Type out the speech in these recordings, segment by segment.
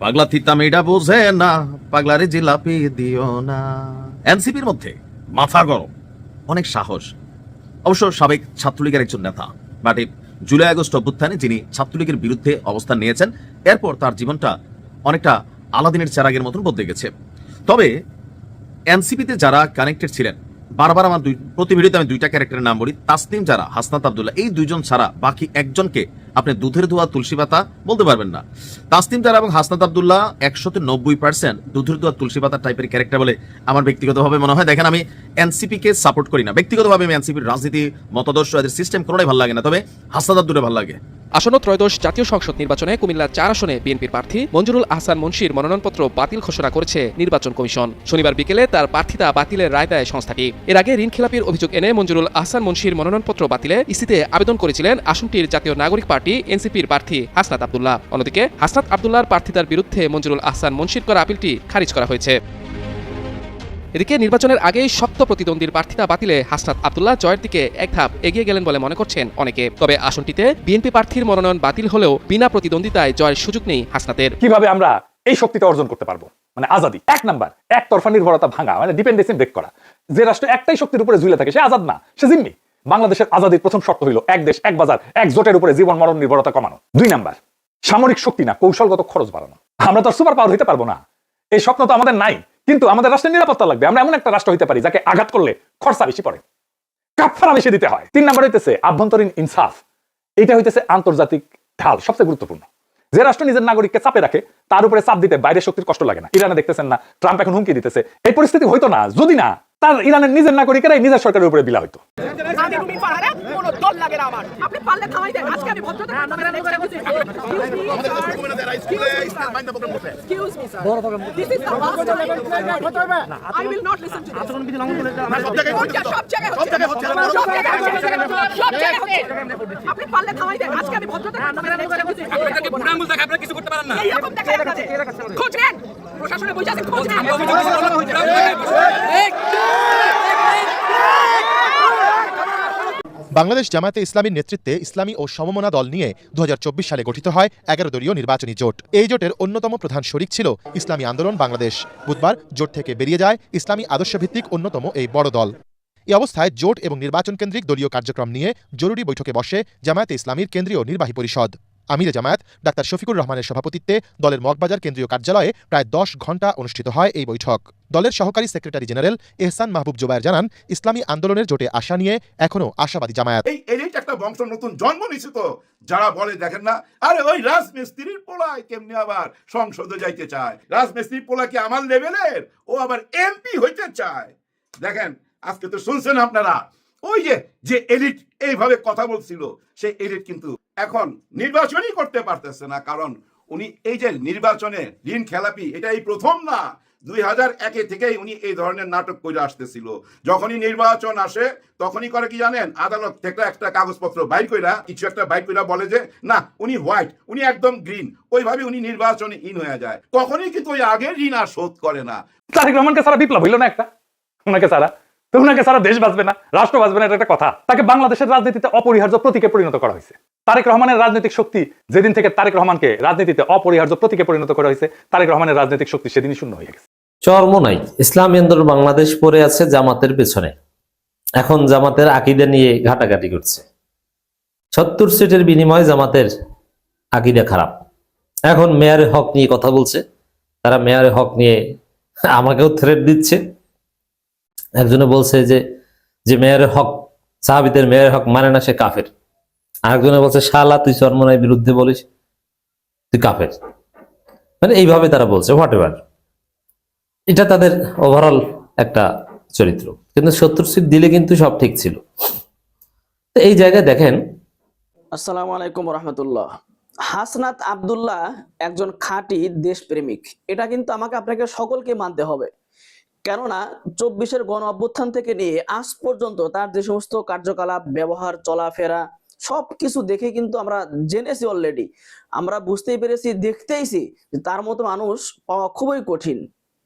পাগলা তিতা মেয়েটা বোঝে না, পাগলারে জিলাপি দিও না। এনসিপির মধ্যে মাথা গরম, অনেক সাহস। অবশ্য সাবেক ছাত্রলীগের একজন নেতা, বাট জুলাই আগস্ট অভ্যুত্থানে যিনি ছাত্রলীগের বিরুদ্ধে অবস্থান নিয়েছেন, এরপর তার জীবনটা অনেকটা আলাদিনের চেরাগের মতন বদলে গেছে। তবে এনসিপিতে যারা কানেক্টেড ছিলেন, বারবার আমার প্রতি ভিডিওতে আমি দুইটা ক্যারেক্টারের নাম বলি, তাসনিম যারা, হাসনাত আব্দুল্লাহ, এই দুইজন ছাড়া বাকি একজনকে আপনি দুধের ধোয়া তুলসী পাতা বলতে পারবেন না। তাসনিম যারা এবং হাসনাত আব্দুল্লাহ 190% দুধের ধোয়া তুলসী পাতা টাইপের ক্যারেক্টার বলে আমার ব্যক্তিগতভাবে মনে হয়। দেখেন, আমি এনসিপি কে সাপোর্ট করি না, ব্যক্তিগতভাবে আমি এনসিপির রাজনীতি, মতাদর্শ, এদের সিস্টেম কোনোটাই ভালো লাগে না, তবে হাসনাত আব্দুল্লাহ ভালো লাগে। আসন্ন ত্রয়োদশ জাতীয় সংসদ নির্বাচনে কুমিল্লা 4 আসনে বিএনপির প্রার্থী মঞ্জুরুল আহসান মুন্সির মনোনয়নপত্র বাতিল ঘোষণা করেছে নির্বাচন কমিশন। শনিবার বিকেলে তার প্রার্থিতা বাতিলের রায় দেয় সংস্থাটি। এর আগে ঋণ খেলাপির অভিযোগ এনে মঞ্জুরুল আহসান মুন্সির মনোনয়নপত্র বাতিলে ইসিতে আবেদন করেছিলেন আসনটির জাতীয় নাগরিক পার্টি এনসিপির প্রার্থী হাসনাত আব্দুল্লাহ। অন্যদিকে হাসনাত আব্দুল্লাহর প্রার্থিতার বিরুদ্ধে মঞ্জুরুল আহসান মুন্সির করা আপিলটি খারিজ করা হয়েছে। এদিকে নির্বাচনের আগেই শক্ত প্রতিদ্বন্দ্বীর প্রার্থিতা বাতিলে হাসনাত আব্দুল্লাহ জয়ের দিকে এক ধাপ এগিয়ে গেলেন বলে মনে করছেন অনেকে। তবে আসনটিতে বিএনপি প্রার্থীর মনোনয়ন বাতিল হলেও বিনা প্রতিদ্বন্দ্বিতায় জয়ের সুযোগ নেই হাসনাতের। কিভাবে আমরা এই শক্তিটা অর্জন করতে পারবো? মানে আজাদি। এক নাম্বার, একতরফা নির্ভরতা ভাঙা, মানে ডিপেন্ডেন্সি ব্রেক করা। যে রাষ্ট্র একটাই শক্তির উপরে ঝুলে থাকে সে আজাদ না, সে জিম্মি। বাংলাদেশের আজাদির প্রথম শর্ত হইল এক দেশ এক বাজার এক জোটের উপরে জীবন মরণ নির্ভরতা কমানো। 2 নাম্বার, সামরিক শক্তি না, কৌশলগত খরচ বাড়ানো। আমরা তো সুপার পাওয়ার হইতে পারবো না, এই স্বপ্ন তো আমাদের নাই, কিন্তু আমাদের রাষ্ট্রের নিরাপত্তা লাগবে। আমরা এমন একটা রাষ্ট্র হইতে পারি যাকে আঘাত করলে খরচা বেশি পড়ে, কাফারা বেশি দিতে হয়। 3 নাম্বার হইতেছে আভ্যন্তরীণ ইনসাফ। এটা হইতেছে আন্তর্জাতিক ঢাল, সবচেয়ে গুরুত্বপূর্ণ। যে রাষ্ট্র নিজের নাগরিককে চাপে রাখে তার উপরে চাপ দিতে বাইরের শক্তির কষ্ট লাগে না। ইরানে দেখতেছেন না, ট্রাম্প এখন হুমকি দিতেছে। এই পরিস্থিতি হইতো না যদি না তার ইরানের নিজের নাগরিকেরাই নিজের সরকারের উপরে বিলা হইতো। বাংলাদেশ জামায়াতে ইসলামীর নেতৃত্বে ইসলামী ও সমমনা দল নিয়ে 2024 সালে গঠিত হয় 11 দলীয় নির্বাচনী জোট। এই জোটের অন্যতম প্রধান শরিক ছিল ইসলামী আন্দোলন বাংলাদেশ। বুধবার জোট থেকে বেরিয়ে যায় ইসলামী আদর্শভিত্তিক অন্যতম এই বড় দল। এই অবস্থায় জোট এবং নির্বাচন কেন্দ্রিক দলীয় কার্যক্রম নিয়ে জরুরি বৈঠকে বসে জামায়াতে ইসলামীর কেন্দ্রীয় নির্বাহী পরিষদ। আমিরে জামায়াত ডাক্তার শফিকুর রহমানের সভাপতিত্বে দলের মগবাজার কেন্দ্রীয় কার্যালয়ে প্রায় 10 ঘণ্টা অনুষ্ঠিত হয় এই বৈঠক। দলের সহকারী সেক্রেটারি জেনারেল এহসান মাহবুব জুবায়ের জানান, ইসলামী আন্দোলনের জোটে আশা নিয়ে এখনো আশাবাদী জামায়াত। এই একটা বংশ নতুন জন্ম নিছে, তো যারা বলে দেখেন না, আরে ওই রাজমিস্ত্রির পোলায় কেমনি আবার সংসদে যাইতে চায়, রাজমিস্ত্রির পোলা কি আমার লেভেলের, ও আবার এমপি হইতে চায়। দেখেন আজকে তো শুনছেন আপনারা, ওই যে এলিট এইভাবে কথা বলছিল, সেই এলিট কিন্তু এখন নির্বাচনই করতে পারতেছে না। কারণ উনি এই যে নির্বাচনে ঋণ খেলাপি, এটা এই প্রথম না, 2001 থেকেই উনি এই ধরনের নাটক করে আসতেছিল। যখনই নির্বাচন আসে তখনই করে কি জানেন, আদালত থেকে একটা কাগজপত্র বাইর কইরা, কিছু একটা বাইর কইরা বলে যে না উনি হোয়াইট, উনি একদম গ্রিন, ওইভাবে উনি নির্বাচনে ইন হয়ে যায়। কখনই কিন্তু ওই আগের ঋণ আর শোধ করে না। তারেক রহমানকে সারা বিপ্লব হইল না একটা, ওনাকে সারা দেশ বাঁচবে না, রাষ্ট্র বাঁচবে না, এটা একটা কথা। তাকে বাংলাদেশের রাজনীতিতে অপরিহার্য প্রতীকে পরিণত করা হয়েছে। তারেক রহমানের রাজনৈতিক শক্তি যেদিন থেকে তারেক রহমানকে রাজনীতিতে অপরিহার্য প্রতীকে পরিণত করা হয়েছে, তারেক রহমানের রাজনৈতিক শক্তি সেদিনই শূন্য হয়ে গেছে। চর্ম নাই, ইসলামী আন্দোলন বাংলাদেশ পড়ে আছে জামাতের পেছনে। এখন জামাতের আকীদা নিয়ে ঘাটাঘাটি করছে। 70 সিটের বিনিময়ে জামাতের আকীদা খারাপ। এখন মেয়রের হক নিয়ে কথা বলছে, তারা মেয়রের হক নিয়ে আমাকেও থ্রেট দিচ্ছে। একজনে বলছে যে মেয়রের হক, সাহাবীদের মেয়রের হক মানে না, সে কাফের। আরেকজনে বলছে শালা তুই চর্ম নাই বিরুদ্ধে বলিস, তুই কাফের। মানে এইভাবে তারা বলছে, হোয়াট এভার। এটা তাদের ওভারঅল একটা চরিত্র। কিন্তু 70 সিট দিলে কিন্তু সব ঠিক ছিল। তো এই জায়গায় দেখেন। আসসালামু আলাইকুম রহমতুল্লাহ। হাসনাত আব্দুল্লাহ একজন খাঁটি দেশপ্রেমিক, এটা কিন্তু আমাকে আপনাকে সকলকে মানতে হবে। কেননা 24-এর গণ অভ্যুত্থান থেকে নিয়ে আজ পর্যন্ত তার যে সমস্ত কার্যকলাপ, ব্যবহার, চলাফেরা সবকিছু দেখে কিন্তু আমরা জেনেছি অলরেডি। আমরা বুঝতেই পেরেছি, দেখতেইছি যে তার মতো মানুষ পাওয়া খুবই কঠিন।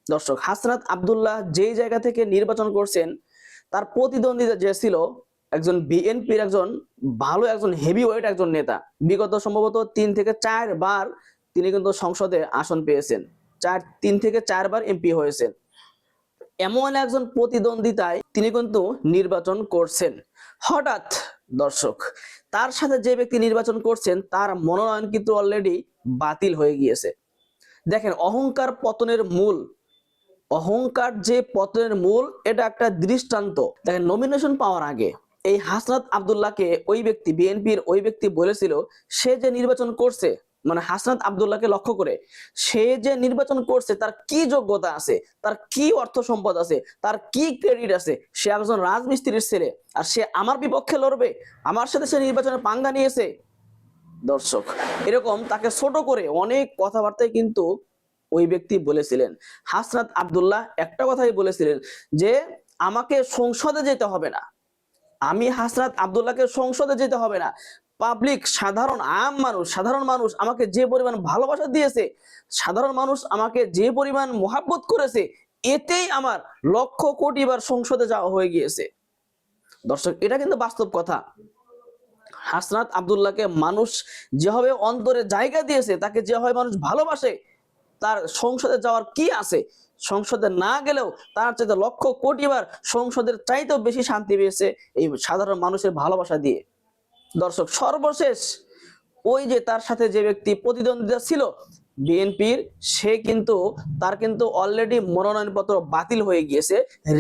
দর্শক, হাসনাত আব্দুল্লাহ যেই জায়গা থেকে নির্বাচন করছেন, তার প্রতিদ্বন্দ্বী যে ছিল একজন বিএনপির একজন ভালো একজন হেভি ওয়েট একজন নেতা, বিগত সম্ভবত 3 থেকে 4 বার তিনি কিন্তু সংসদে আসন পেয়েছেন, 3 থেকে 4 বার এমপি হয়েছেন। এমন একজন প্রতিদ্বন্দ্বিতায় তিনি কিন্তু নির্বাচন করছেন। হঠাৎ দর্শক, তার সাথে যে ব্যক্তি নির্বাচন করছেন তার মনোনয়ন কিন্তু অলরেডি বাতিল হয়ে গিয়েছে। দেখেন, অহংকার পতনের মূল, অহংকার যে পতনের মূল, এটা একটা দৃষ্টান্ত। দেখেন, নমিনেশন পাওয়ার আগে এই হাসনাত আব্দুল্লাহকে ওই ব্যক্তি, বিএনপির ওই ব্যক্তি বলেছিল সে যে নির্বাচন করছে, মানে হাসনাত আব্দুল্লাহকে লক্ষ্য করে, সে যে নির্বাচন করছে তার কি যোগ্যতা আছে, তার কি অর্থ সম্পদ আছে, তার কি ক্রেডিট আছে, সে একজন রাজমিস্ত্রির ছেলে আর সে আমার বিপক্ষে লড়বে, আমার সাথে সে নির্বাচনে পাঙ্গা নিয়েছে। দর্শক, এরকম তাকে ছোট করে অনেক কথাবার্তায় কিন্তু ওই ব্যক্তি বলেছিলেন। হাসনাত আব্দুল্লাহ একটা কথাই বলেছিলেন যে আমাকে সংসদে যেতে হবে না, আমি হাসনাত আব্দুল্লাহকে সংসদে যেতে হবে না, পাবলিক, সাধারণ মানুষ আমাকে যে পরিমাণ ভালোবাসা দিয়েছে, সাধারণ মানুষ আমাকে যে পরিমাণ মোহাব্বত করেছে, এতেই আমার লক্ষ কোটি বার সংসদে যাওয়া হয়ে গিয়েছে। দর্শক, এটা কিন্তু বাস্তব কথা। হাসনাত আব্দুল্লাহকে মানুষ যেভাবে অন্তরে জায়গা দিয়েছে, তাকে যেভাবে মানুষ ভালোবাসে, তার সংসদে যাওয়ার কি আছে? সংসদে না গেলেও তার চাইতে লক্ষ কোটি বার সংসদের চাইতেও বেশি শান্তি পেয়েছে এই সাধারণ মানুষের ভালোবাসা দিয়ে। দর্শক, সর্বশেষ ওই যে তার সাথে যে ব্যক্তি প্রতিদ্বন্দ্বিতা ছিল বিএনপির, তার কিন্তু অলরেডি মনোনয়নপত্র বাতিল হয়ে গিয়েছে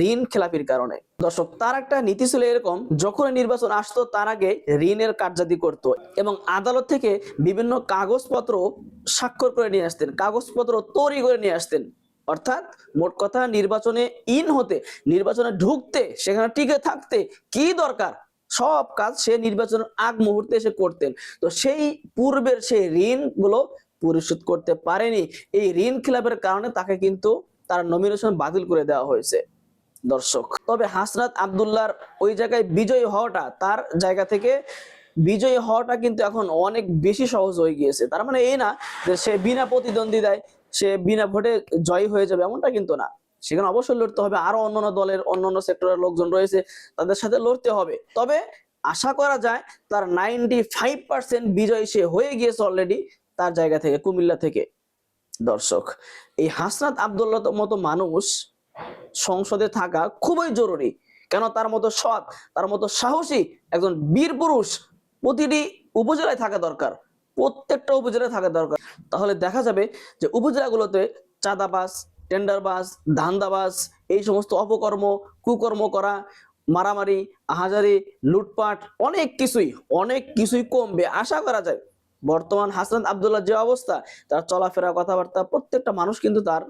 ঋণ খেলাপির কারণে। দর্শক, তার একটা নীতি ছিল এরকম, যখন নির্বাচন আসতো তার আগে ঋণের কার্যাদি করত এবং আদালত থেকে বিভিন্ন কাগজপত্র স্বাক্ষর করে নিয়ে আসতেন, কাগজপত্র তৈরি করে নিয়ে আসতেন। অর্থাৎ মোট কথা, নির্বাচনে ঢুকতে, সেখানে টিকে থাকতে কি দরকার সব কাজ সে নির্বাচনের আগ মুহূর্তে এসে করতেন। তো সেই পূর্বের সেই ঋণগুলো পরিশোধ করতে পারেনি, এই ঋণ খেলাপের কারণে তাকে কিন্তু তার নমিনেশন বাতিল করে দেওয়া হয়েছে। দর্শক, তবে হাসনাত আব্দুল্লাহর ওই জায়গায় বিজয়ী হওয়াটা, তার জায়গা থেকে বিজয়ী হওয়াটা কিন্তু এখন অনেক বেশি সহজ হয়ে গিয়েছে। তার মানে এই না যে সে বিনা প্রতিদ্বন্দ্বিতায়, সে বিনা ভোটে জয়ী হয়ে যাবে, এমনটা কিন্তু না। সেখানে অবশ্যই লড়তে হবে, আরো অন্যান্য দলের, অন্যান্য সেক্টরের লোকজন রয়েছে, তাদের সাথে লড়তে হবে। তবে আশা করা যায় তার 95% বিজয় সে হয়ে গিয়েছে অলরেডি তার জায়গা থেকে, কুমিল্লা থেকে। দর্শক, এই হাসনাত আব্দুল্লাহ মতো মানুষ সংসদে থাকা খুবই জরুরি। কেন? তার মতো সৎ, তার মতো সাহসী একজন বীর পুরুষ প্রতিটি উপজেলায় থাকা দরকার, প্রত্যেকটা উপজেলায় থাকা দরকার। তাহলে দেখা যাবে যে উপজেলাগুলোতে চাঁদাবাজ, টেন্ডারবাজ, ধান্দাবাজ, এই সমস্ত অপকর্ম, কুকর্ম করা, মারামারি, আহাজারি, লুটপাট, অনেক কিছুই কমবে আশা করা যায়। বর্তমান হাসনাত আব্দুল্লাহ যে অবস্থা, তার চলাফেরা, কথাবার্তা, প্রত্যেকটা মানুষ কিন্তু তার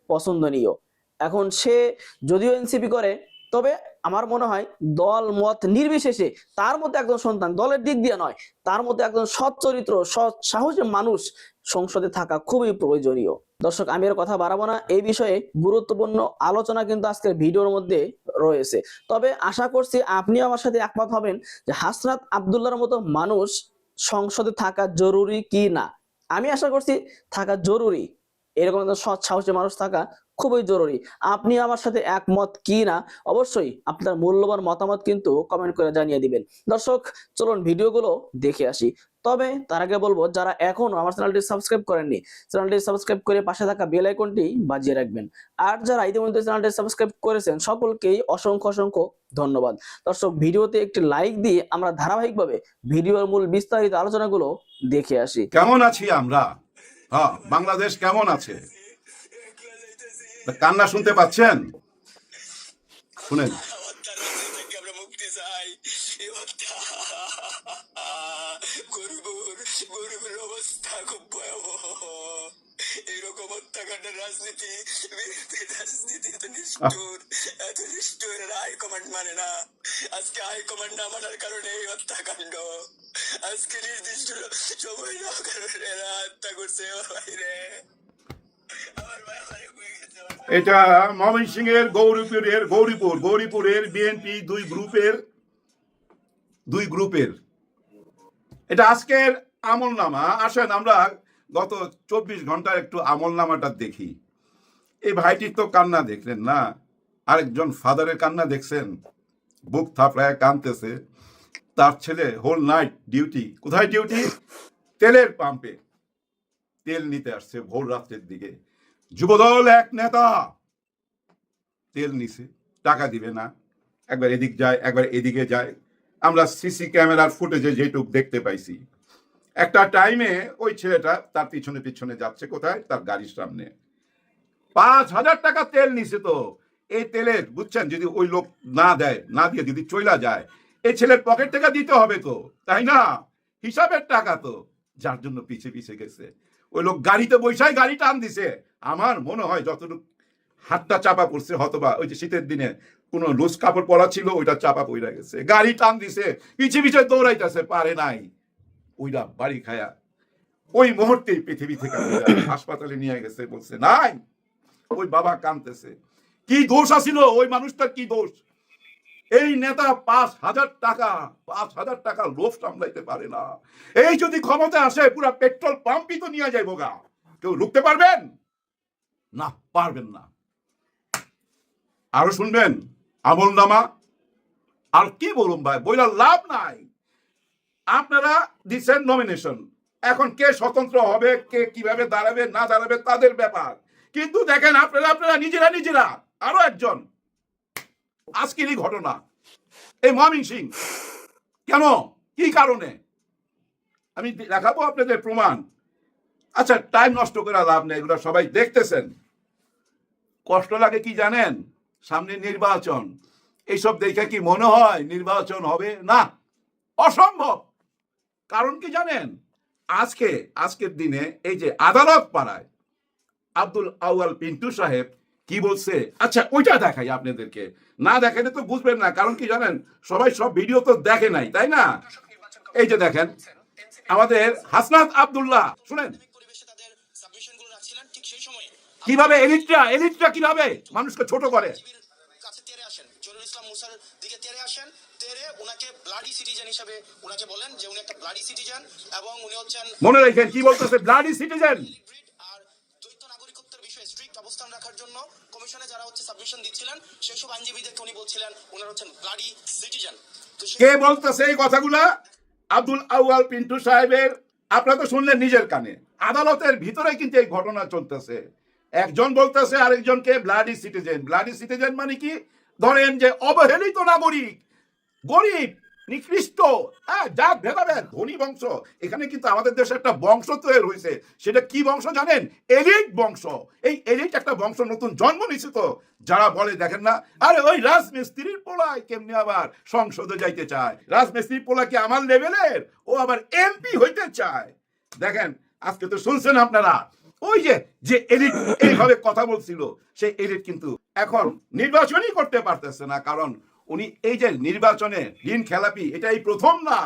পছন্দনীয়। এখন সে যদিও এনসিপি করে, তবে আমার মনে হয় দল মত নির্বিশেষে তার মতো একজন সন্তান, দলের দিক দিয়ে নয়, তার মতো একজন সৎ চরিত্র, সৎ সাহসী মানুষ সংসদে থাকা খুবই প্রয়োজনীয়। দর্শক, আমি আর কথা বাড়াবো না, এই বিষয়ে গুরুত্বপূর্ণ আলোচনা কিন্তু আজকের ভিডিওর মধ্যে রয়েছে। তবে আশা করছি আপনিও আমার সাথে একমত হবেন যে হাসনাত আব্দুল্লাহর মতো মানুষ সংসদে থাকা জরুরি কি না। আমি আশা করছি থাকা জরুরি, এরকম একজন সৎ সাহসী মানুষ থাকা খুবই জরুরি। আপনি আমার সাথে একমত কি না অবশ্যই আপনার মূল্যবান মতামত কিন্তু কমেন্ট করে জানিয়ে দিবেন। দর্শক, চলুন ভিডিওগুলো দেখে আসি। তবে তার আগে বলবো, যারা এখনো আমার চ্যানেলটি সাবস্ক্রাইব করেননি, চ্যানেলটি সাবস্ক্রাইব করে পাশে থাকা বেল আইকনটি বাজিয়ে রাখবেন। আর যারা ইতিমধ্যে চ্যানেলটি সাবস্ক্রাইব করেছেন সকলকেই অসংখ্য ধন্যবাদ। দর্শক, ভিডিওতে একটি লাইক দিয়ে আমরা ধারাবাহিকভাবে ভিডিওর মূল বিস্তারিত আলোচনাগুলো দেখে আসি। কেমন আছি আমরা? হ্যাঁ, বাংলাদেশ কেমন আছে? কান্না শুনতে পাচ্ছেন? শুনেন। আমরা মুক্তি চাই। গরিবের অবস্থা খুব ভয়াবহ। এইরকম হত্যাকাণ্ডের রাজনীতি, এত নিষ্ঠুর হাইকমান্ড মানে না। আজকে হাইকমান্ড না মানার কারণে এই হত্যাকাণ্ড, আজকে নির্দিষ্ট সময় না কারণে এরা হত্যা করছে। আমার ভাই এটা ময়মনসিংহের গৌরীপুরের বিএনপি দুই গ্রুপের এটা আজকের আমলনামা। আসেন আমরা গত 24 ঘন্টার একটু আমলনামাটা দেখি। এই ভাইটির তো কান্না দেখলেন না, আরেকজন ফাদারের কান্না দেখছেন, বুক থাপড়ায় কাঁদতেছে। তার ছেলে হোল নাইট ডিউটি, কোথায় ডিউটি? তেলের পাম্পে। তেল নিতে আসছে ভোর রাত্রের দিকে। যুবদল এক নেতা তেল নিছে, টাকা দিবে না, একবার এদিক যায় একবার এদিকে যায়। আমরা সিসি ক্যামেরার ফুটেজে যেটুক দেখতে পাইছি, একটা টাইমে ওই ছেলেটা তার পিছনে পিছনে যাচ্ছে কোথায়, তার গাড়ির সামনে। 5,000 টাকা তেল নিছে। তো এই তেলের বুঝছেন, যদি ওই লোক না দেয়, না দিয়ে যদি চইলা যায়, এই ছেলের পকেট থেকে দিতে হবে তো, তাই না? হিসাবের টাকা তো, যার জন্য পিছে পিছে গেছে। ওই লোক গাড়িতে বৈশাই গাড়ি টান দিছে। আমার মনে হয় যতটুকু হাতটা চাপা পড়ছে, হয়তোবা ওই যে শীতের দিনে কোনো লুজ কাপড় পরা ছিল, ওইটা চাপা পড়ে গেছে, গাড়ি টান দিছে, পিছে পিছে দৌড়াইতেছে, পারে নাই। ওইটা বাড়ি খায়া ওই মুহূর্তেই পৃথিবী থেকে হাসপাতালে নিয়ে গেছে, বলছে নাই। ওই বাবা কাঁদতেছে। কি দোষ আছিল ওই মানুষটার, কি দোষ? এই নেতা 5,000 টাকা লোভ সামলাইতে পারে না। এই যদি ক্ষমতা আসে, পুরা পেট্রোল পাম্পই তো নিয়ে যাইব গা। কেউ রুখতে পারবেন না? পারবেন না। আরো শুনবেন আমলনামা। আর কি বলুন ভাই, বইলা লাভ নাই। আপনারা দিচ্ছেন নমিনেশন, এখন কে স্বতন্ত্র হবে, কে কিভাবে দাঁড়াবে না দাঁড়াবে তাদের ব্যাপার। কিন্তু দেখেন আপনারা নিজেরা আরো একজন, আজকেরই ঘটনা, এই ময়মনসিংহ। কেন, কি কারণে, আমি দেখাবো আপনাদের প্রমাণ। আচ্ছা, টাইম নষ্ট করে লাভ নেই, এগুলো সবাই দেখতেছেন। কষ্ট লাগে কি জানেন? সামনে নির্বাচন, এইসব দেখে কি মনে হয় নির্বাচন হবে? না, অসম্ভব। কারণ কি জানেন? আজকের দিনে এই যে আদালত পাড়ায় আব্দুল আউয়াল পিন্টু সাহেব কি বলছে, আচ্ছা ওইটা দেখাই আপনাদেরকে। না দেখালে তো বুঝবেন না। কারণ কি জানেন, সবাই সব ভিডিও তো দেখে নাই, তাই না? এই যে দেখেন আমাদের হাসনাত আব্দুল্লাহ, শুনেন পরিবেশে তাদের সাবমিশনগুলো রাখছিলেন, ঠিক সেই সময়ে কিভাবে এলিটরা কিভাবে মানুষকে ছোট করে। কাছে তেরে আসেন, জহুরুল ইসলাম মুসার দিকে তেরে আসেন, তেরে উনাকে ব্লাডি সিটিজেন হিসেবে উনাকে বলেন যে উনি একটা ব্লাডি সিটিজেন এবং উনি হচ্ছেন, মনে রাখেন কি বলতেছে, ব্লাডি সিটিজেন। আর দ্বৈত নাগরিকত্বের বিষয়ে স্ট্রিক্ট অবস্থান রাখার জন্য কমিশনে যারা হচ্ছে সাবমিশন দিচ্ছিলেন, সেসব আইনজীবীদেরকে উনি বলছিলেন ওনারা হচ্ছেন ব্লাডি সিটিজেন। কে বলতেছে এই কথাগুলা? আব্দুল আউয়াল পিন্টু সাহেবের। আপনারা তো শুনলেন নিজের কানে। আদালতের ভিতরে কিন্তু এই ঘটনা চলতেছে। একজন বলতেছে আরেকজনকে ব্লাডি সিটিজেন। ব্লাডি সিটিজেন মানে কি? ধরেন যে অবহেলিত নাগরিক, গরিব, নিকৃষ্ট, জাত ভেদাভেদ, ধনী বংশ। এখানে কিন্তু আমাদের দেশে একটা বংশ তৈরি হয়েছে। সেটা কি বংশ জানেন? এলিট বংশ। এই এলিট একটা বংশ নতুন জন্ম নিছে। তো যারা বলে দেখেন না, আরে ওই রাজমিস্ত্রির পোলায় কেমনি আবার সংসদে যাইতে চায়, রাজমিস্ত্রির পোলা কি আমার লেভেলের, ও আবার এমপি হইতে চায়। দেখেন আজকে তো শুনছেন আপনারা, ওই যে এলিট এইভাবে কথা বলছিল, সেই এলিট কিন্তু এখন নির্বাচনই করতে পারতেছে না। কারণ উনি এই যে নির্বাচনে ঋণ খেলাপি, এটা এই প্রথম না।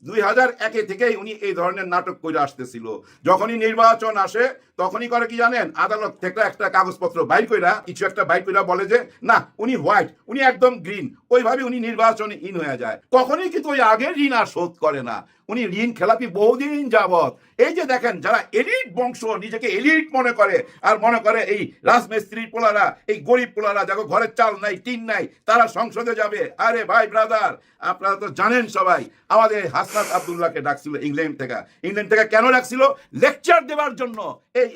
2001 থেকেই উনি এই ধরনের নাটক করে আসতেছিল। যখনই নির্বাচন আসে তখনই করে কি জানেন, আদালত থেকে একটা কাগজপত্র বাইর কইরা, কিছু একটা বাইর কইরা বলে যে না উনি হোয়াইট, উনি একদম গ্রিন। ওইভাবে উনি নির্বাচনে ইন হয়ে যায়। কখনই কিন্তু ওই আগের ঋণ আর শোধ করে না। উনি ঋণ খেলাপি বহুদিন যাবত। এই যে দেখেন যারা এলিট বংশ, নিজেকে এলিট মনে করে, আর মনে করে এই রাজমিস্ত্রির পোলারা, এই গরিব পোলারা যাকে ঘরের চাল নাই, টিন নাই, তারা সংসদে যাবে। আরে ভাই ব্রাদার, আপনারা তো জানেন সবাই, আমাদের হাসনাত আব্দুল্লাহকে ডাকছিল ইংল্যান্ড থেকে। কেন ডাকছিল? লেকচার দেওয়ার জন্য।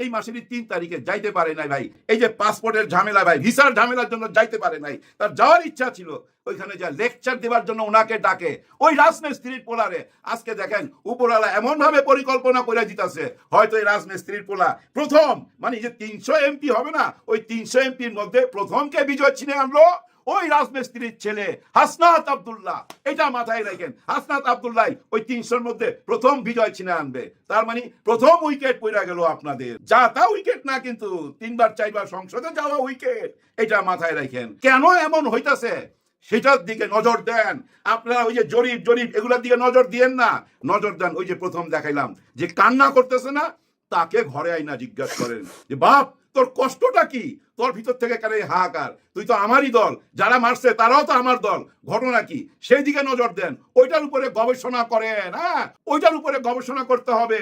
এই মাসের 3 তারিখে যাইতে পারে নাই ভাই। এই যে পাসপোর্টের ঝামেলা ভাই, ভিসার ঝামেলার জন্য যাইতে পারে নাই। তার যাওয়ার ইচ্ছা ছিল, ওইখানে যা লেকচার দেওয়ার জন্য ওনাকে ডাকে ওই রাজমিস্ত্রির পোলারে। আজকে দেখেন উপরওয়ালা এমন ভাবে পরিকল্পনা করে দিতেছে, হয়তো এই রাজমিস্ত্রির পোলা প্রথম, মানে যে 300 এমপি হবে না, ওই 300 এমপির মধ্যে প্রথমকে বিজয় ছিনে আনলো ওই রাজমিস্ত্রির ছেলে হাসনাত আব্দুল্লাহ। এটা মাথায় রাখেন, হাসনাত আব্দুল্লাহ ওই 300-র মধ্যে প্রথম বিজয় ছিনে আনবে। তার মানে প্রথম উইকেট পড়ে গেল আপনাদের। যা তা উইকেট না, কিন্তু 3বার 4বার সংসদে যাওয়া উইকেট। এটা মাথায় রাখেন। কেন এমন হইতাছে সেটার দিকে নজর দেন। আপনারা ওই যে জরিপ এগুলোর দিকে নজর দিয়েন না, নজর দেন ওই যে প্রথম দেখাইলাম যে কান্না করতেছে না, তাকে ঘরে আইনা জিজ্ঞাসা করেন যে বাপ তোর কষ্টটা কি, তোর ভিতর থেকে কেন হাহাকার, তুই তো আমারই দল, যারা মারছে তারাও তো আমার দল, ঘটনা কি, সেই দিকে নজর দেন। ওইটার উপরে গবেষণা করেন। হ্যাঁ, ওইটার উপরে গবেষণা করতে হবে।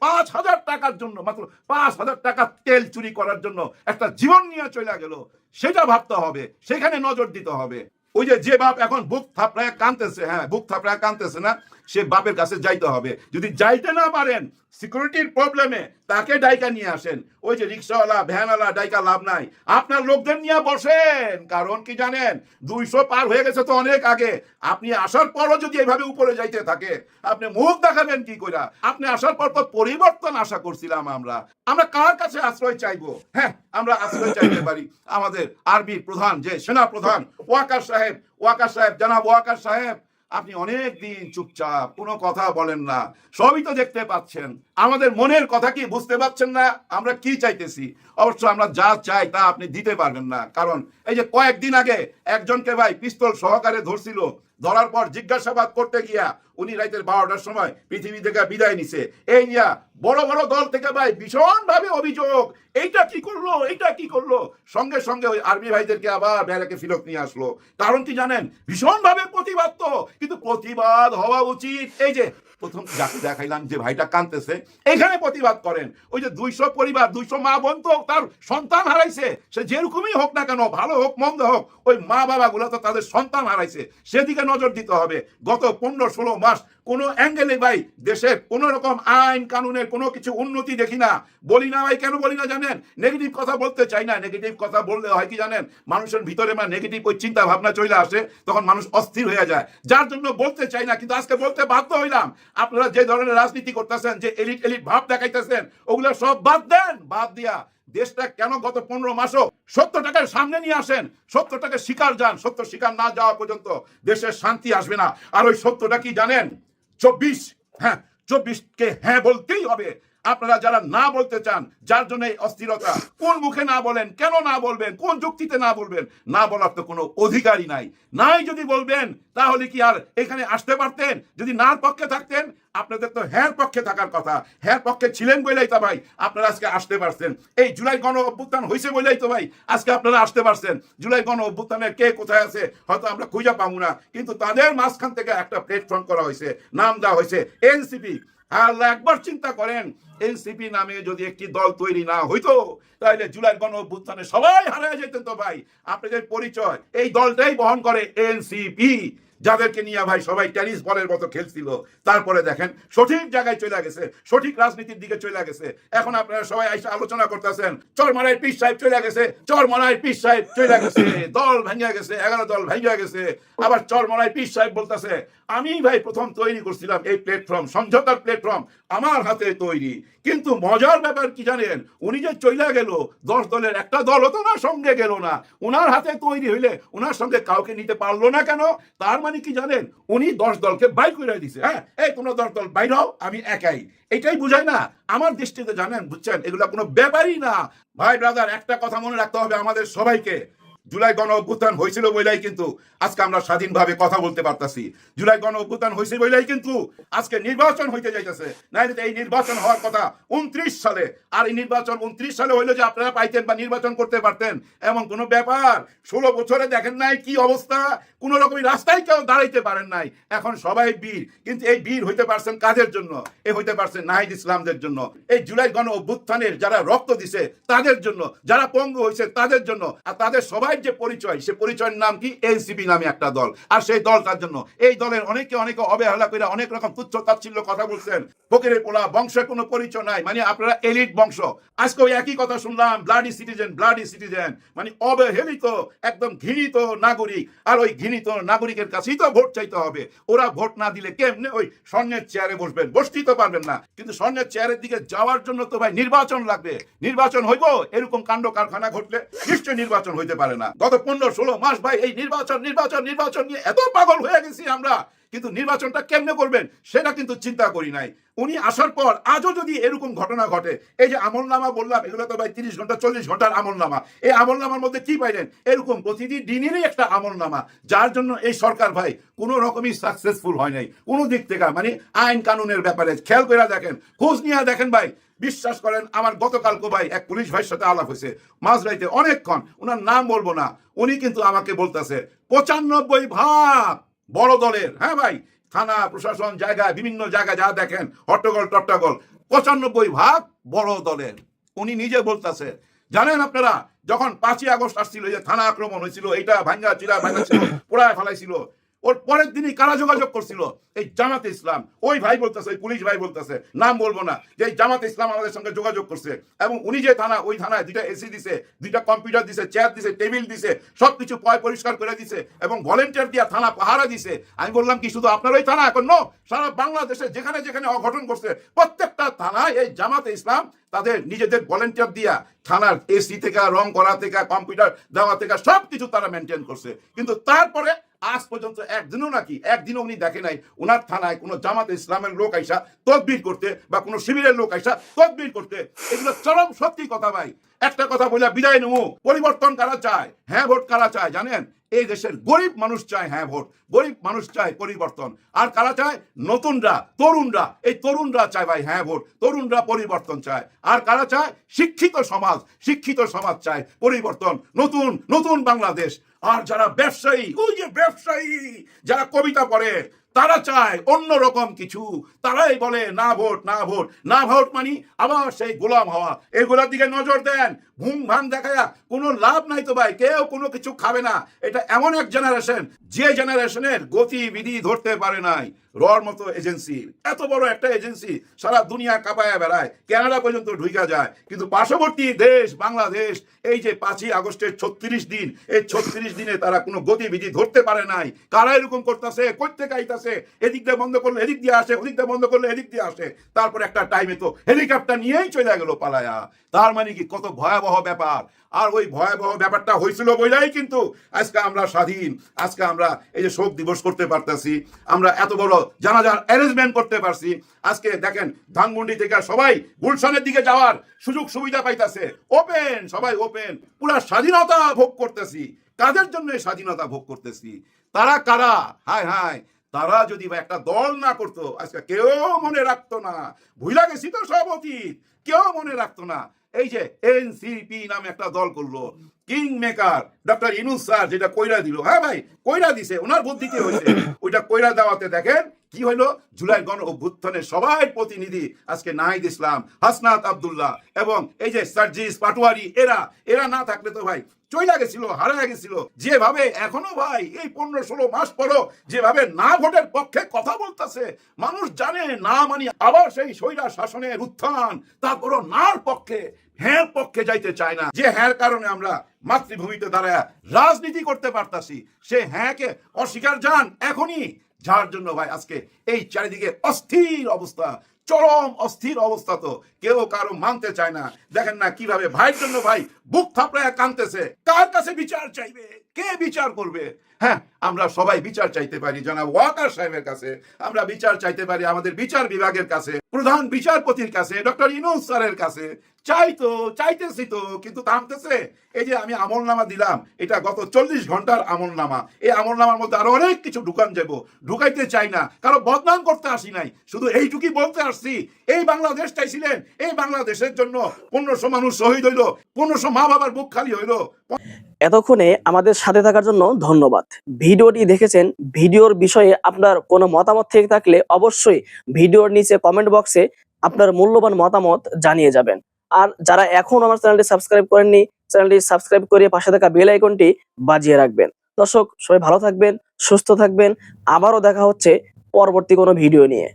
5,000 টাকার জন্য, মাত্র 5,000 টাকা তেল চুরি করার জন্য একটা জীবন নিয়ে চলে গেল, সেটা ভাবতে হবে, সেখানে নজর দিতে হবে। ওই যে বাপ এখন বুক থাপড়ায় কাঁদতেছে, হ্যাঁ বুক থাপড়ায় কাঁদতেছে না, সে বাপের কাছে যাইতে হবে। যদি যাইতে না পারেন সিকিউরিটির প্রবলেমে তাকে ডাইকা নিয়ে আসেন। ওই যে রিক্সাওয়ালা ভ্যানওয়ালা ডাইকা লাভ নাই, আপনার লোকদের নিয়ে বসেন। কারণ কি জানেন, 200 পার হয়ে গেছে তো অনেক আগে। আপনি আসার পরও যদি এইভাবে উপরে যাইতে থাকে, আপনি মুখ দেখাবেন কি কইরা? আপনি আসার পর তো পরিবর্তন আশা করছিলাম আমরা কার কাছে আশ্রয় চাইবো? হ্যাঁ, আমরা আশ্রয় চাইতে পারি আমাদের আর্মির প্রধান, যে সেনা প্রধান ওয়াকার সাহেব, জনাব ওয়াকার সাহেব। আপনি অনেক দিন চুপচাপ, কোনো কথা বলেন না, সবই তো দেখতে পাচ্ছেন। আমাদের মনের কথা কি বুঝতে পারছেন না? আমরা কি চাইতেছি? অবশ্য আমরা যা চাই তা আপনি দিতে পারবেন না। কারণ এই যে কয়েকদিন আগে একজনকে ভাই পিস্তল সহকারে ধরছিল, ধরার পর জিজ্ঞাসাবাদ করতে গিয়া উনি রাতের 12টার সময় পৃথিবী থেকে বিদায় নিছে। এই নিয়া বড় বড় দল থেকে ভাই ভীষণ ভাবে অভিযোগ, এইটা কি করলো। সঙ্গে সঙ্গে ওই আর্মি ভাইদেরকে আবার ব্যারাকে ফিরত নিয়ে আসলো। কারণ কি জানেন, ভীষণ ভাবে প্রতিবাদ। তো কিন্তু প্রতিবাদ হওয়া উচিত, এই যে প্রথম যাকে দেখাইলাম যে ভাইটা কাঁদতেছে, এখানে প্রতিবাদ করেন। ওই যে 200 পরিবার, 200 মা বোন তো তার সন্তান হারাইছে, সে যেরকমই হোক না কেন, ভালো হোক মন্দ হোক, ওই মা বাবা গুলো তো তাদের সন্তান হারাইছে, সেদিকে নজর দিতে হবে। গত 15-16 মাস কোনো অ্যাঙ্গেলে ভাই দেশের কোন রকম আইন কানুনের কোনো কিছু উন্নতি দেখি না। বলি না ভাই, কেন বলি না জানেন? নেগেটিভ কথা বলতে চাই না। নেগেটিভ কথা বললে হয় কি জানেন, মানুষের ভিতরে নেগেটিভ ওই চিন্তা ভাবনা চলে আসে, তখন মানুষ অস্থির হয়ে যায়। যার জন্য বলতে চাই না, কিন্তু আজকে বলতে বাধ্য হইলাম। আপনারা যে ধরনের রাজনীতি করতেছেন, যে এলিট ভাব দেখাইতেছেন, ওগুলো সব বাদ দেন। বাদ দিয়া দেশটা কেন গত 15 মাসও সত্যটাকে সামনে নিয়ে আসেন, সত্যটাকে স্বীকার যান। সত্য স্বীকার না যাওয়া পর্যন্ত দেশের শান্তি আসবে না। আর ওই সত্যটা কি জানেন? 24-কে হ্যাঁ বলতেই হবে। আপনারা যারা না বলতে চান, যার জন্য এই অস্থিরতা, কোন মুখে না বলেন, কেন না বলবেন, কোন যুক্তিতে না বলবেন? না বলার তো কোনো অধিকারই নাই যদি বলবেন, তাহলে কি আর এখানে আসতে পারতেন? যদি নার পক্ষে থাকতেন, আপনাদের তো হ্যাঁ পক্ষে থাকার কথা। হ্যাঁ পক্ষে ছিলেন বলেই তো ভাই আপনারা আজকে আসতে পারছেন। এই জুলাই গণ অভ্যুত্থান হয়েছে বলেই তো ভাই আজকে আপনারা আসতে পারছেন। জুলাই গণ অভ্যুত্থানের কে কোথায় আছে হয়তো আমরা খুঁজে পাবো না, কিন্তু তাদের মাঝখান থেকে একটা প্ল্যাটফর্ম করা হয়েছে, নাম দেওয়া হয়েছে এনসিপি। আর একবার চিন্তা করেন, এনসিপি নামে যদি একটি দল তৈরি না হইতো, তাহলে জুলাই গণ অভ্যুত্থানে সবাই হারিয়ে যেতেন। তো ভাই আপনাদের পরিচয় এই দলটাই বহন করে, এনসিপি, যাদেরকে নিয়ে ভাই সবাই টেনিস বলের মতো খেলছিল। তারপরে দেখেন সঠিক জায়গায় চলে গেছে, সঠিক রাজনীতির দিকে চলে গেছে। এখন আপনারা সবাই এসে আলোচনা করতেছেন, চরমারায় পীর সাহেব চলে গেছে, দল ভেঙে গেছে, 11 দল ভেঙে গেছে। আবার চরমারায় পীর সাহেব বলতেছে, আমি ভাই প্রথম তৈরি করছিলাম এই প্ল্যাটফর্ম, সমঝোতার প্ল্যাটফর্ম আমার হাতে তৈরি। কিন্তু মজার ব্যাপার কি জানেন, উনি যে চলে গেল, 10 দলের একটা দল তো না সঙ্গে গেল না। উনার হাতে তৈরি হইলে উনার সঙ্গে কাউকে নিতে পারলো না কেন? তার মানে কি জানেন, উনি 10 দলকে বাইর করে দিছে। হ্যাঁ, এই তোমরা 10 দল বাইর হও, আমি একাই। এটাই বুঝায় না আমার দৃষ্টিতে, জানেন, বুঝছেন, এগুলা কোনো ব্যাপারই না। ভাই ব্রাদার, একটা কথা মনে রাখতে হবে আমাদের সবাইকে, জুলাই গণ অভ্যুত্থান হয়েছিল বলেই কিন্তু আজকে আমরা স্বাধীনভাবে কথা বলতে পারতাছি। জুলাই গণ অভ্যুত্থান হয়েছে বলেই কিন্তু আজকে নির্বাচন হইতে যাইতেছে। নাইলে এই নির্বাচন হওয়ার কথা 29 সালে, আর এই নির্বাচন 29 সালে হইলো যে আপনারা পাইতেন বা নির্বাচন করতে পারতেন, এমন কোনো ব্যাপার 16 বছরে দেখেন নাই কি অবস্থা? কোন রকমই রাস্তায় কেউ দাঁড়াইতে পারেন নাই। এখন সবাই বীর, কিন্তু এই বীর হইতে পারছেন কাদের জন্য? হইতে পারছেন নাহিদ ইসলামদের জন্য। এই জুলাই গণ অভ্যুত্থানের যারা রক্ত দিছে তাদের জন্য, যারা পঙ্গু হয়েছে তাদের জন্য। আর তাদের সবাই যে পরিচয়, সে পরিচয়ের নাম কি? এনসিপি নামে একটা দল। আর সেই দলটার জন্য এই দলের অনেকে অবহেলা করে অনেক রকম তুচ্ছ তাচ্ছিল্য কথা বলছেন। ফকিরের পোলা, বংশের কোনো পরিচয় নাই, মানে আপনারা এলিট বংশ। আজকে ওই একই কথা শুনলাম, ব্লাডি সিটিজেন, মানে অবহেলিত, একদম ঘৃণিত নাগরিক। আর ওই ঘৃণিত নাগরিকের কাছেই তো ভোট চাইতে হবে। ওরা ভোট না দিলে কেমনে ওই স্বর্ণের চেয়ারে বসবেন? বসতেই তো পারবেন না। কিন্তু স্বর্ণের চেয়ারের দিকে যাওয়ার জন্য তো ভাই নির্বাচন লাগবে। নির্বাচন হইব, এরকম কাণ্ড কারখানা ঘটলে নিশ্চয় নির্বাচন হইতে পারে না। গত 15-16 মাস ভাই এই নির্বাচন নিয়ে এত পাগল হয়ে গেছি আমরা, কিন্তু নির্বাচনটা কেমনে করবেন সেটা কিন্তু চিন্তা করি নাই। উনি আসার পর আজও যদি এরকম ঘটনা ঘটে, এই যে আমলনামা বললাম, এগুলো তো ভাই 30 ঘন্টা 40 ঘন্টার আমলনামা। এই আমলনামার মধ্যে কি পাইলেন? এরকম প্রতিটি দিনেরই একটা আমলনামা, যার জন্য এই সরকার ভাই কোনো রকমই সাকসেসফুল হয় নাই কোনো দিক থেকে। মানে আইন কানুনের ব্যাপারে খেয়াল করে দেখেন, খোঁজ নিয়ে দেখেন ভাই, বিশ্বাস করেন। আমার গতকালকে ভাই এক পুলিশ ভাইয়ের সাথে আলাপ হয়েছে মাঝরাইতে অনেকক্ষণ, ওনার নাম বলবো না। উনি কিন্তু আমাকে বলতেছে 95% বড় দলের, হ্যাঁ ভাই, থানা প্রশাসন জায়গায়, বিভিন্ন জায়গায় যা দেখেন হট্টগোল টট্টগোল, 95% বড় দলের। উনি নিজে বলতেছে, জানেন আপনারা, যখন 5ই আগস্ট আসছিল, যে থানা আক্রমণ হয়েছিল, এটা ভাঙ্গা চিরা ছিল, পোড়ায় ফেলাইছিল, ওর পরের দিনই কারা যোগাযোগ করছিল? এই জামাতে ইসলাম। ওই ভাই বলতেছে, ওই পুলিশ ভাই বলতেছে, নাম বলবো না, যে এই জামাতে ইসলাম আমাদের সঙ্গে যোগাযোগ করছে। এবং উনি যে থানা, ওই থানায় 2টা এসি দিছে, 2টা কম্পিউটার দিছে, চেয়ার দিছে, টেবিল দিছে, সবকিছু পরিষ্কার করে দিছে এবং ভলেন্টিয়ার দিয়া থানা পাহারা দিছে। আমি বললাম কি শুধু আপনার ওই থানা? এখন সারা বাংলাদেশে যেখানে যেখানে অঘটন করছে প্রত্যেকটা থানায় এই জামাতে ইসলাম তাদের নিজেদের ভলেন্টিয়ার দিয়া থানার এসি থেকে, রং করা থেকে, কম্পিউটার দেওয়া থেকে সবকিছু তারা মেনটেন করছে। কিন্তু তারপরে আজ পর্যন্ত একদিনও উনি দেখে নাই উনার থানায় কোনো জামাতে ইসলামের লোক আইসা তদবির করতে বা কোনো শিবিরের লোক আইসা তদবির করতে। এগুলো চরম সত্যি কথা ভাই। একটা কথা বলে বিদায় নেবো, পরিবর্তন কারা চায়? হ্যাঁ ভোট কারা চায় জানেন? এই দেশের গরিব মানুষ চায় হ্যাঁ ভোট, গরিব মানুষ চায় পরিবর্তন। আর কারা চায়? নতুনরা, তরুণরা। এই তরুণরা চায় ভাই হ্যাঁ ভোট, তরুণরা পরিবর্তন চায়। আর কারা চায়? শিক্ষিত সমাজ চায় পরিবর্তন, নতুন বাংলাদেশ। আর যারা ব্যবসায়ী, ওই যে ব্যবসায়ী যারা কবিতা পড়ে, তারা চায় অন্যরকম কিছু। তারাই বলে না ভোট মানি আবার সেই গোলাম হওয়া। এগুলোর দিকে নজর দেন। ঘুম ভান দেখায়া কোনো লাভ নাই তো ভাই, কেউ কোনো কিছু খাবে না। এটা এমন এক জেনারেশন, যে জেনারেশনের গতিবিধি ধরতে পারে নাই। রর মতো এজেন্সি, এত বড় একটা এজেন্সি সারা দুনিয়া কাঁপায়া বেড়ায়, কানাডা পর্যন্ত ঢুকা যায়। কিন্তু পার্শ্ববর্তী দেশ বাংলাদেশ, এই যে 5ই আগস্টের 36 দিন, এই 36 দিনে তারা কোনো গতিবিধি ধরতে পারে নাই। কারা এরকম করতেছে? কই থেকে আইতাছে? এদিক দিয়ে বন্ধ করলে এদিক দিয়ে আসে, ওদিক দিয়ে বন্ধ করলে এদিক দিয়ে আসে। তারপর একটা টাইমে তো হেলিকপ্টার নিয়েই চলে গেল পালায়া। তার মানে কি কত ভয়াবহ ব্যাপার। আর ওই ভয়াবহ ব্যাপারটা হয়েছিল বইলাই কিন্তু আজকে আমরা স্বাধীন, আজকে আমরা এই যে শোক দিবস করতে পারতেছি, আমরা এত বড় জানাজার অ্যারেঞ্জমেন্ট করতে পারছি। আজকে দেখেন ধানমন্ডি থেকে সবাই গুলশানের দিকে যাওয়ার সুযোগ সুবিধা পাইতেছে, ওপেন, সবাই ওপেন, পুরা স্বাধীনতা ভোগ করতেছি। কাদের জন্য স্বাধীনতা ভোগ করতেছি? তারা কারা? হায়, তারা যদি একটা দল না করতো আজকে কেউ মনে রাখতো না। ভুলা গেছি তো সব অতীত, কেউ মনে রাখতো না। এই যে এনসিপি নামে একটা দল করলো, king maker doctor Yunus sir যেটা কইরা দিল, হ্যাঁ ভাই কইরা দিছে, ওনার বুদ্ধিতে হয়েছে। ওইটা কইরা দেওয়াতে দেখেন কি হইলো, জুলাই গণ অভ্যুত্থানের সবাই প্রতিনিধি আজকে নাহিদ ইসলাম, হাসনাত আব্দুল্লাহ এবং এই যে সার্জিস পাটোয়ারি, এরা না থাকলে তো ভাই চইলা গেছিল, হারায় গেছিল। যেভাবে এখনো ভাই এই 15-16 মাস পরও যেভাবে না ভোটের পক্ষে কথা বলতেছে, মানুষ জানে না মানি আবার সেই স্বৈরা শাসনের উত্থান, তারপরও নার পক্ষে, হ্যাঁ পক্ষে যাইতে চায় না। যে হ্যাঁ কারণে আমরা মাতৃভূমিতে দাঁড়ায় রাজনীতি করতে পারতাছি, সে হ্যাঁকে অস্বীকার জান এখনই। যার জন্য ভাই আজকে এই চারিদিকে অস্থির অবস্থা, চরম অস্থির অবস্থা। তো কেউ কারো মানতে চায় না। দেখেন না কিভাবে ভাইয়ের জন্য ভাই বুক থাপড়ায় কাঁদতেছে। কার কাছে বিচার চাইবে? কে বিচার করবে? হ্যাঁ, আমরা সবাই বিচার চাইতে পারি জনাব ওয়াকার সাহেবের কাছে, আমরা বিচার চাইতে পারি আমাদের বিচার বিভাগের কাছে, প্রধান বিচারপতির কাছে, ডক্টর ইউনূস স্যারের কাছে। চাইতেছি তো, কিন্তু থামতেছে। এই যে আমি আমলনামা দিলাম, এটা গত 40 ঘন্টার আমলনামা। এই আমলনামার মধ্যে আরো অনেক কিছু ঢুকাইতে চাই না, কারো বদনাম করতে আসি নাই, শুধু এইটুকুই বলতে আসছি। এই বাংলাদেশ চাইছিলেন, এই বাংলাদেশের জন্য 1500 মানুষ শহীদ হইলো, 1500 মা বাবার বুক খালি হইলো। এতক্ষণে আমাদের সাথে থাকার জন্য ধন্যবাদ। ভিডিওটি দেখেছেন, ভিডিওর বিষয়ে আপনার কোনো মতামত থেকে থাকলে অবশ্যই ভিডিওর নিচে কমেন্ট বক্সে আপনার মূল্যবান মতামত জানিয়ে যাবেন। আর যারা এখন আমার চ্যানেলটি সাবস্ক্রাইব করেননি, চ্যানেলটি সাবস্ক্রাইব করে পাশে থাকা বেল আইকনটি বাজিয়ে রাখবেন। দর্শক সবাই ভালো থাকবেন, সুস্থ থাকবেন। আবারও দেখা হচ্ছে পরবর্তী কোনো ভিডিও নিয়ে।